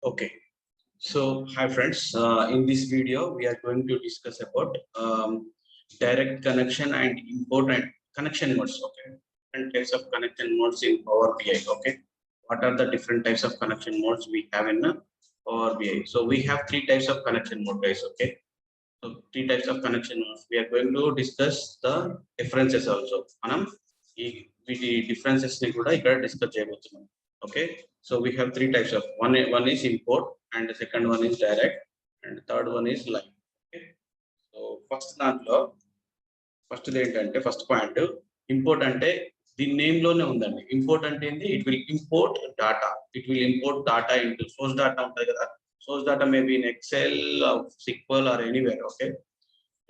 Okay, so hi friends. In this video, we are going to discuss about direct connection and important connection modes. Okay, different types of connection modes in Power BI. Okay, what are the different types of connection modes we have in Power BI? So we have three types of connection mode, guys. Okay, so three types of connection modes. We are going to discuss the differences also. మనం వీటి differences ని కూడా ఇక్కడ discuss చేయబోతున్నాం. Okay, so we have three types of one is import, and the second one is direct, and the third one is line. Okay, so first ఏంటంటే first point import అంటే దీని name లోనే ఉందండి. Import అంటే ఏంటి? It will import data into source data ఉంటుంది కదా. Source data maybe in excel, SQL or anywhere. Okay,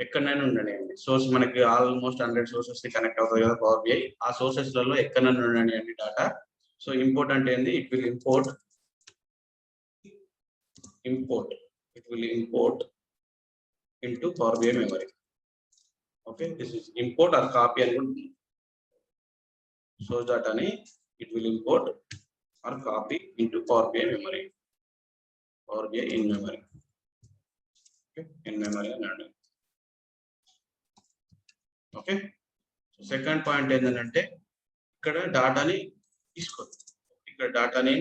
ఎక్కడైనా ఉండనివ్వండి. సోర్స్ మనకి ఆల్మోస్ట్ 100 సోర్సెస్ కి కనెక్ట్ అవుతుంది కదా పవర్ బిఐ. ఆ సోర్సెస్ లలో ఎక్కడైనా ఉండనివ్వండి డాటా. సో ఇంపోర్ట్ అంటే ఏంది? It will import into Power BI memory. Okay, this is import or copy and source data ni it will import or copy into Power BI memory. Power BI in memory. Okay, in memory and okay. So second point ఏంటంటే ఇక్కడ డాటాని తీసుకో. ఇక్కడ డాటాని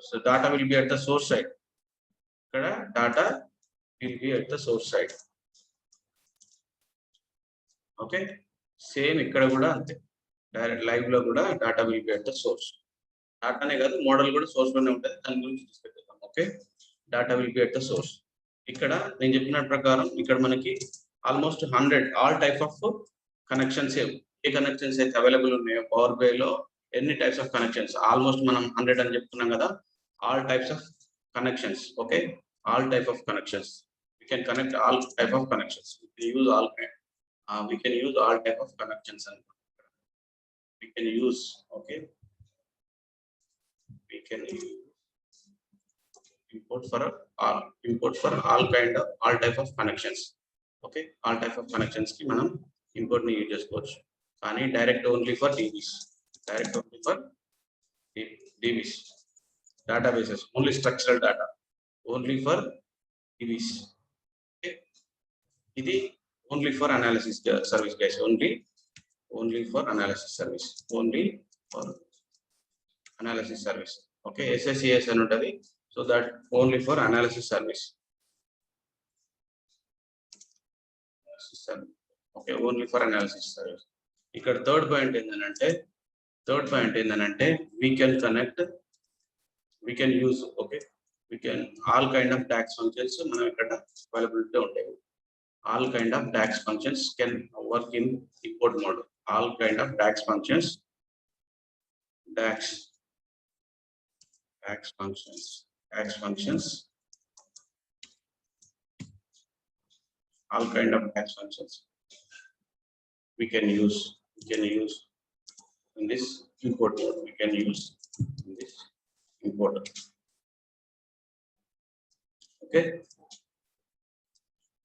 so data will be at the source side. ఇక్కడ data will be at the source side. Okay, same ఇక్కడ కూడా అంతే. Direct live లో కూడా data will be at the source. డాటానే కాదు, మోడల్ కూడా సోర్స్ లోనే ఉంటుంది. దాని గురించి తీసుకెళ్తాం. Okay, data will be at the source. ఇక్కడ నేను చెప్పిన ప్రకారం ఇక్కడ మనకి almost 100 all type of connections, ఏ కనెక్షన్స్ అయితే అవైలబుల్ ఉన్నాయో పవర్ బై లో, ఎన్ని టైప్స్ ఆఫ్ కనెక్షన్స్ ఆల్మోస్ట్ మనం 100 అని చెప్తున్నాం కదా. All types of connections. Okay, all type of connections. we can connect all type of connections. We can use all type of connections and we can use, okay, we can use import for all kind of all type of connections. Okay, all type of connections ki manam import ni use chesukochu, kani direct only for dbs, databases, only structural data, only for dbs. Okay, idi only for analysis service, guys. Only for analysis service. Okay, SSES అని ఉంటది. So that only for analysis service. Okay, only for analysis service. ఇక్కడ third point ఏంటంటే we can use, okay, we can all kind of DAX functions మనం ఇక్కడ availability ఉంటాయి. All kind of DAX functions can work in import mode. All kind of DAX functions, all kind of DAX functions we can use in this import mode. Okay,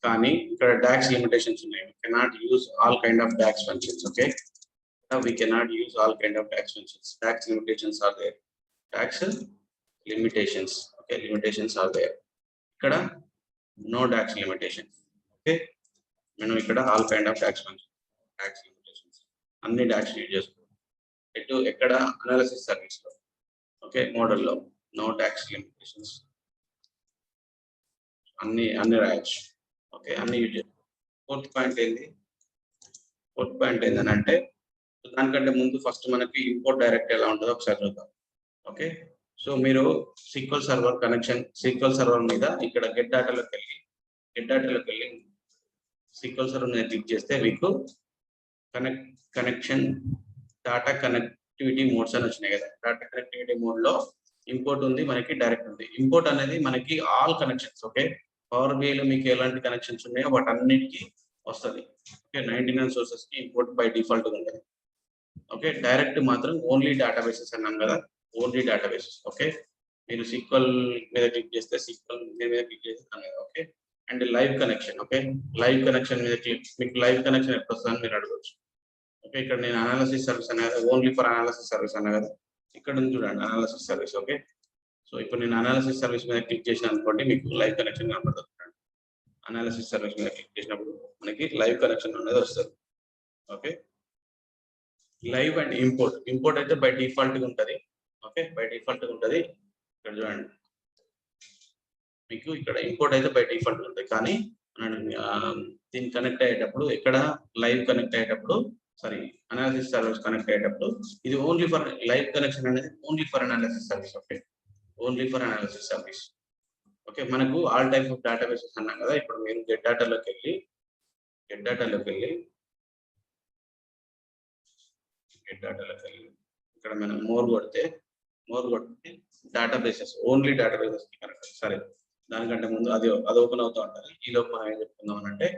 కానీ ఇక్కడ DAX limitations ఉన్నాయి. We cannot use all kind of DAX functions. Okay, we cannot use all kind of DAX functions. DAX limitations are there. Okay, limitations are there. ఇక్కడ no DAX limitations. Okay, మనం ఇక్కడ all kind of DAX limitations అన్ని DAX use చేసుకోవాలి. ఎక్కడ analysis service లో, okay, model లో no DAX limitations, అన్ని రాయొచ్చు. ఓకే, అన్ని యూజ్ చేయాలి. ఫోర్త్ పాయింట్ ఏంటంటే దానికంటే ముందు ఫస్ట్ మనకి ఇంపోర్ట్ డైరెక్ట్ ఎలా ఉంటుందో ఒకసారి చూద్దాం. ఓకే, సో మీరు సీక్వెల్ సర్వర్ మీద ఇక్కడ గెట్ డాటాలోకి వెళ్ళి సీక్వెల్ సర్వర్ మీద క్లిక్ చేస్తే మీకు డాటా కనెక్టివిటీ మోడ్స్ అని వచ్చినాయి కదా. డాటా కనెక్టివిటీ మోడ్ లో ఇంపోర్ట్ ఉంది, మనకి డైరెక్ట్ ఉంది. ఇంపోర్ట్ అనేది మనకి all connections. Okay, power BI లో మీకు ఎలాంటి కనెక్షన్స్ ఉన్నాయో వాటన్నిటికీ వస్తుంది. ఓకే, 99 సోర్సెస్ కి ఇంపోర్ట్ బై డిఫాల్ట్ ఉంటుంది. ఓకే, డైరెక్ట్ మాత్రం ఓన్లీ డేటాబేసెస్ అన్నాం కదా, ఓన్లీ డేటాబేసెస్. ఓకే, మీరు సీక్వెల్ మీద క్లిక్ చేస్తే సీక్వెల్ మీద క్లిక్ చేస్తాను కదా. Okay, and live connection. Okay, live connection మీద మీకు లైవ్ కనెక్షన్ ఎప్పుడు వస్తుందని మీరు అడగవచ్చు. ఓకే, ఇక్కడ నేను అనాలిసిస్ సర్వీస్ అనే కదా, ఓన్లీ ఫర్ అనాలిసిస్ సర్వీస్ అన్నా కదా. ఇక్కడ నుంచి చూడండి అనాలిసిస్ సర్వీస్. ఓకే, సో ఇప్పుడు నేను అనాలిసిస్ సర్వీస్ మీద క్లిక్ చేసిన అనుకోండి, మీకు లైవ్ కనెక్షన్ కనబడుతుంది. అనాలిసిస్ సర్వీస్ మీద క్లిక్ చేసినప్పుడు మనకి లైవ్ కనెక్షన్ అనేది వస్తుంది. ఓకే, లైవ్ అండ్ ఇంపోర్ట్ అయితే బై డిఫాల్ట్ గా ఉంటుంది. ఓకే, బై డిఫాల్ట్ గా ఉంటుంది. ఇక్కడ చూడండి, మీకు ఇక్కడ ఇంపోర్ట్ అయితే బై డిఫాల్ట్ ఉంటుంది. కానీ దీన్ని కనెక్ట్ అయ్యేటప్పుడు ఇక్కడ లైవ్ కనెక్ట్ అయ్యేటప్పుడు సారీ అనాలిసిస్ సర్వీస్ కనెక్ట్ అయ్యేటప్పుడు ఇది ఓన్లీ ఫర్ లైవ్ కనెక్షన్ అనేది only for analysis service. Okay, only for analysis service. Okay, మనకు ఆల్ టైప్ ఆఫ్ డేటాబేసెస్ అన్నాం కదా. ఇప్పుడు మీరు గెట్ డేటాలోకి వెళ్ళి ఇక్కడ మనం మోర్ కొడితే డేటాబేసెస్, ఓన్లీ డేటాబేసెస్ కి కనెక్ట్. సరే, దానికంటే ముందు అది ఓపెన్ అవుతూ ఉంటుంది. ఈ లోపు మనం ఏం చెప్పుకుందాం అంటే,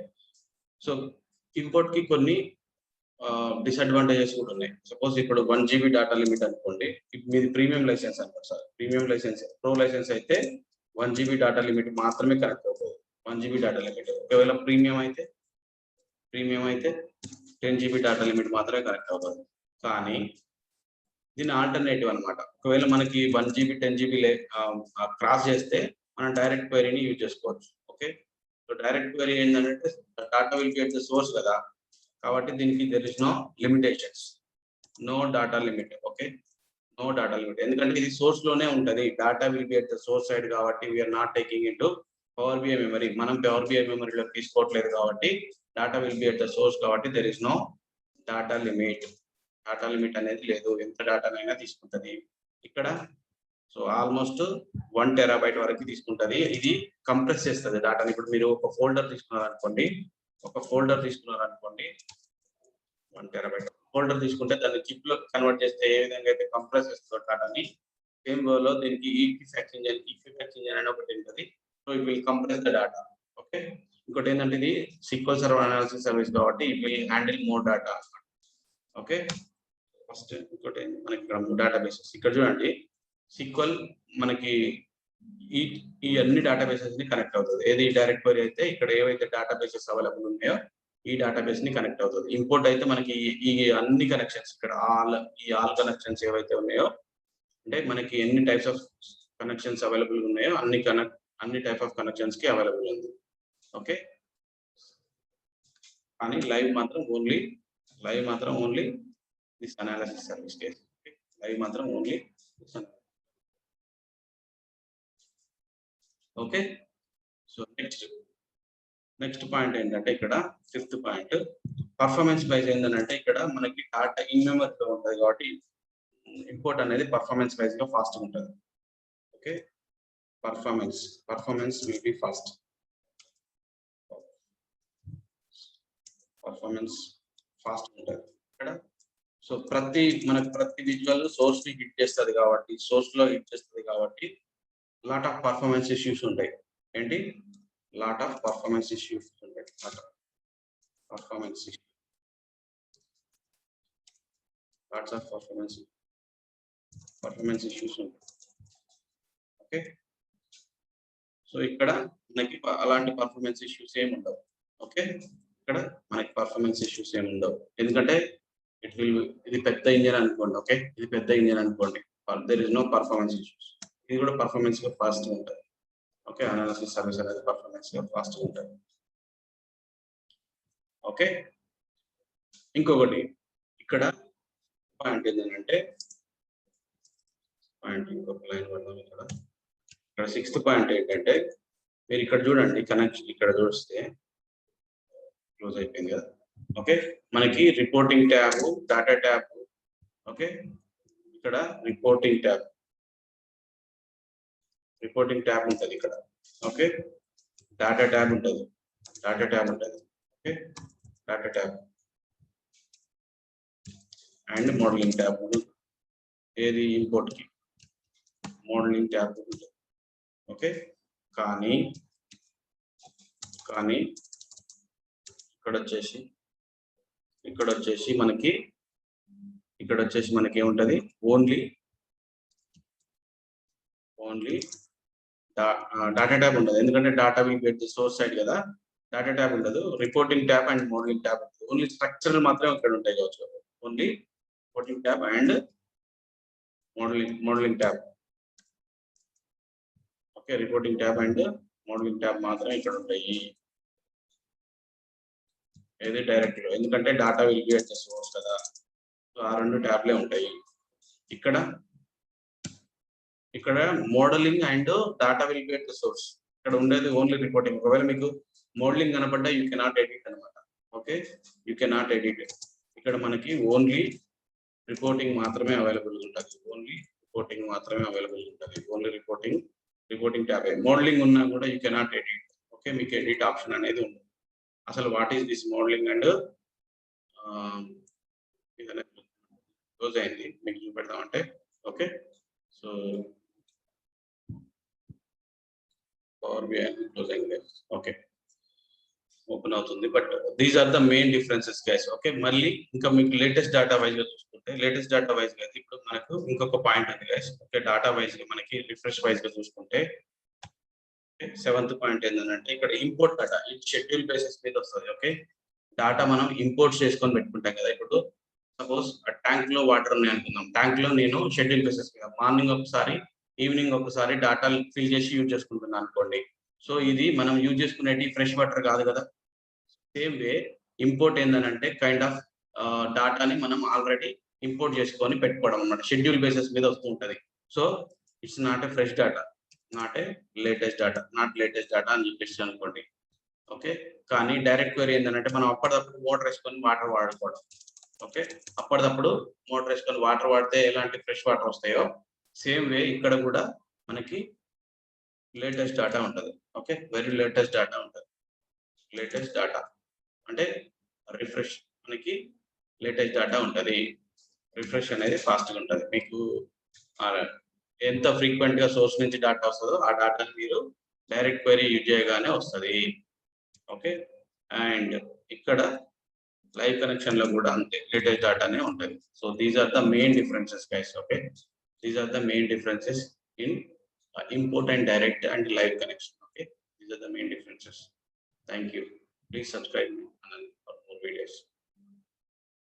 సో ఇంపోర్ట్ కి కొన్ని డిసడ్వాంటేజెస్ కూడా ఉన్నాయి. సపోజ్ ఇప్పుడు 1 GB డేటా లిమిట్ అనుకోండి, మీది ప్రీమియం లైసెన్స్ అనుకోండి sir. Premium license, pro license అయితే 1 GB డేటా లిమిట్ మాత్రమే కనెక్ట్ అవుతుంది. 1 GB డేటా లిమిట్. ఒకవేళ ప్రీమియం అయితే 10 GB డేటా లిమిట్ మాత్రమే కనెక్ట్ అవుతుంది. కానీ దీని ఆల్టర్నేటివ్ అనమాట. ఒకవేళ మనకి 1 GB 10 GB క్రాస్ చేస్తే మనం డైరెక్ట్ క్వెరీని యూజ్ చేసుకోవచ్చు. ఓకే, సో డైరెక్ట్ క్వెరీ ఏంటంటే data will be at the source కదా, కాబట్టి దీనికి there is no limitations, no data limit. Okay, no data limit. ఎందుకంటే ఇది సోర్స్ లోనే ఉంటది. Data will be at the source side కాబట్టి we're not taking into power BI memory. మనం power BI మెమరీలో తీసుకోవట్లేదు కాబట్టి data will be at the source కాబట్టి there is no data limit. Data limit అనేది లేదు, ఎంత డేటానైనా తీసుకుంటది ఇక్కడ. సో ఆల్మోస్ట్ 1 TB వరకు తీసుకుంటది. ఇది కంప్రెస్ చేస్తుంది డాటాని. ఇప్పుడు మీరు ఒక ఫోల్డర్ తీసుకున్నారనుకోండి, 1 TB ఫోల్డర్ తీసుకుంటే దాన్ని చిప్ లో కన్వర్ట్ చేస్తే ఏ విధంగా అయితే కంప్రెస్ చేస్తుందో డాటాని, సేమ్ లో దీనికి ఈక్విఫాక్స్ ఇంజిన్ అని ఒకటి ఉంటుంది. So it will compress the data. Okay, ఇంకోటి ఏంటంటే ఇది SQL సర్వర్ అనాలిసిస్ సర్వీస్ కాబట్టి it will handle more data. Okay, first ఇంకోటి మనకి ఇక్కడ డేటాబేసెస్ ఇక్కడ చూడండి. SQL మనకి ఈ అన్ని డేటాబేసెస్ ని కనెక్ట్ అవుతుంది. ఏది డైరెక్ట్ క్వెరీ అయితే ఇక్కడ ఏవైతే డేటాబేసెస్ అవైలబుల్ ఉన్నాయో ఈ డేటాబేస్ ని కనెక్ట్ అవుతుంది. ఇంపోర్ట్ అయితే మనకి ఈ అన్ని కనెక్షన్స్ ఇక్కడ ఆల్ కనెక్షన్స్ ఏవైతే ఉన్నాయో, అంటే మనకి ఎన్ని టైప్స్ ఆఫ్ కనెక్షన్స్ అవైలబుల్ ఉన్నాయో అన్ని టైప్ ఆఫ్ కనెక్షన్స్ కి అవైలబుల్ ఉంది. ఓకే, కానీ లైవ్ మాత్రం only this analysis service case. Live మాత్రం only. Okay, so next point ఏంటంటే ఇక్కడ 5th పాయింట్ పర్ఫార్మెన్స్ వైజ్ ఏంటంటే ఇక్కడ మనకి డాటా ఇన్ మెమరీలో ఉంటుంది కాబట్టి ఇంపోర్ట్ అనేది పర్ఫార్మెన్స్ వైజ్ గా ఫాస్ట్ ఉంటుంది. Okay, performance will be fast. Performance fast ఉంటుంది ఇక్కడ. సో ప్రతి విజువల్ సోర్స్ ని హిట్ చేస్తుంది కాబట్టి లాట్ ఆఫ్ పర్ఫార్మెన్స్ ఇష్యూస్ ఉంటాయి. ఏంటి? లాట్ ఆఫ్ పర్ఫార్మెన్స్ ఇష్యూస్ ఉంటాయి. పర్ఫార్మెన్స్ ఇష్యూస్ ఉంటాయి. ఓకే, సో ఇక్కడ మనకి అలాంటి పర్ఫార్మెన్స్ ఇష్యూస్ ఏమి ఉండవు. ఓకే, ఇక్కడ మనకి పర్ఫార్మెన్స్ ఇష్యూస్ ఏమి ఉండవు. ఎందుకంటే ఇది పెద్ద ఇంజిన్ అనుకోండి. ఓకే, ఇది పెద్ద ఇంజిన్ అనుకోండి, there is no performance issues. ఇది కూడా పర్ఫార్మెన్స్ గా ఫాస్ట్ ఉంటుంది. ఓకే, అనాలిసిస్ సర్వీస్ అనేది పర్ఫార్మెన్స్ గా ఫాస్ట్ ఉంటుంది. ఓకే, ఇంకొకటి ఇక్కడ పాయింట్ ఏంటంటే ఇంకొక లైన్ పడదాం. ఇక్కడ 6th పాయింట్ ఏంటంటే మీరు ఇక్కడ చూడండి, కనెక్షన్ ఇక్కడ చూస్తే క్లోజ్ అయిపోయింది కదా. ఓకే, మనకి reporting tab, data tab. Okay, ఇక్కడ రిపోర్టింగ్ ట్యాబ్ ఉంటుంది ఇక్కడ. ఓకే, డాటా ట్యాబ్ ఉంటుంది. Okay, data tab and modelling tab. ఏది? ఇంపోర్ట్ కి మోడలింగ్ ట్యాబ్ ఉంటుంది. ఓకే, కానీ ఇక్కడ వచ్చేసి మనకి ఏముంటది? ఓన్లీ డాటా ట్యాబ్ ఉండదు. ఎందుకంటే data will get the source side కదా, డాటా ట్యాబ్ ఉండదు. Reporting tab and modelling tab ఉంటుంది. ఓన్లీ స్ట్రక్చరల్ మాత్రమే ఇక్కడ ఉంటాయి కావచ్చు. Only reporting tab and modelling tab. Okay, reporting tab and modelling tab మాత్రమే ఇక్కడ ఉంటాయి. ఏది డైరెక్ట్ గా, ఎందుకంటే data will be at the source కదా, సో ఆ రెండు ట్యాబ్లే ఉంటాయి. ఇక్కడ modelling and data will be at the source. ఇక్కడ ఉండేది ఓన్లీ రిపోర్టింగ్. ఒకవేళ మీకు మోడలింగ్ కనపడ్డా యూ కెనాట్ ఎడిట్ అనమాట. Okay, you cannot edit. ఇక్కడ మనకి ఓన్లీ రిపోర్టింగ్ మాత్రమే అవైలబుల్ ఉంటుంది. ఓన్లీ రిపోర్టింగ్ మాత్రమే అవైలబుల్ ఉంటుంది. Only reporting tab. మోడలింగ్ ఉన్నా కూడా యూ కెనాట్ ఎడిట్. ఓకే, మీకు ఎడిట్ ఆప్షన్ అనేది ఉంది. అసలు what is this modeling and close అయింది, మీకు చూపెడతామంటే. Okay, so power BI close అయింది. ఓకే, ఓపెన్ అవుతుంది. But these are the main differences guys. Okay, మళ్ళీ ఇంకా మీకు లేటెస్ట్ డేటా వైజ్ గా చూసుకుంటే, లేటెస్ట్ డేటా వైజ్ గా అయితే ఇప్పుడు మనకు ఇంకొక పాయింట్ ఉంది గైస్. ఓకే, డేటా వైజ్ గా మనకి రిఫ్రెష్ వైజ్ గా చూసుకుంటే 7th పాయింట్ ఏంటంటే ఇక్కడ ఇంపోర్ట్ డేటా ఈ షెడ్యూల్ బేసిస్ మీద వస్తుంది. ఓకే, డేటా మనం ఇంపోర్ట్ చేసుకొని పెట్టుకుంటాం కదా. ఇప్పుడు సపోజ్ ట్యాంక్ లో వాటర్ ఉన్నాయి అనుకుందాం. ట్యాంక్ లో నేను షెడ్యూల్ బేసిస్ మీద మార్నింగ్ ఒకసారి, ఈవినింగ్ ఒకసారి డేటా ఫిల్ చేసి యూజ్ చేసుకుంటున్నాను అనుకోండి. సో ఇది మనం యూజ్ చేసుకునేది ఫ్రెష్ వాటర్ కాదు కదా. సేమ్ వే ఇంపోర్ట్ ఏంటంటే కైండ్ ఆఫ్ డాటాని మనం ఆల్రెడీ ఇంపోర్ట్ చేసుకొని పెట్టుకోవడం అన్నమాట. షెడ్యూల్ బేసిస్ మీద వస్తూ ఉంటుంది. So it's not a fresh data, not a latest data, not latest data అని చెప్పేసి అనుకోండి. ఓకే, కానీ డైరెక్ట్ క్వెరీ ఏంటంటే మనం అప్పటిదప్పుడు మోటార్ వేసుకొని వాటర్ వాడుకోవడం. ఓకే, అప్పటిదప్పుడు మోటార్ వేసుకొని వాటర్ వాడితే ఎలాంటి ఫ్రెష్ వాటర్ వస్తాయో సేమ్ వే ఇక్కడ కూడా మనకి లేటెస్ట్ డేటా ఉంటుంది. ఓకే, వెరీ లేటెస్ట్ డేటా ఉంటుంది. లేటెస్ట్ డేటా అంటే రిఫ్రెష్, మనకి లేటెస్ట్ డేటా ఉంటుంది. రిఫ్రెష్ అనేది ఫాస్ట్గా ఉంటుంది. మీకు ఎంత ఫ్రీక్వెంట్ గా సోర్స్ నుంచి డేటా వస్తుందో ఆ డేటాని మీరు డైరెక్ట్ క్వెరీ యూజ్ చేయగానే వస్తుంది. ఓకే, అండ్ ఇక్కడ లైవ్ కనెక్షన్ లో కూడా అంతే లేటెస్ట్ డేటానే ఉంటుంది. So these are the main differences guys. Okay, these are the main differences in import and direct and live connection. Okay, these are the main differences. Thank you. Please subscribe.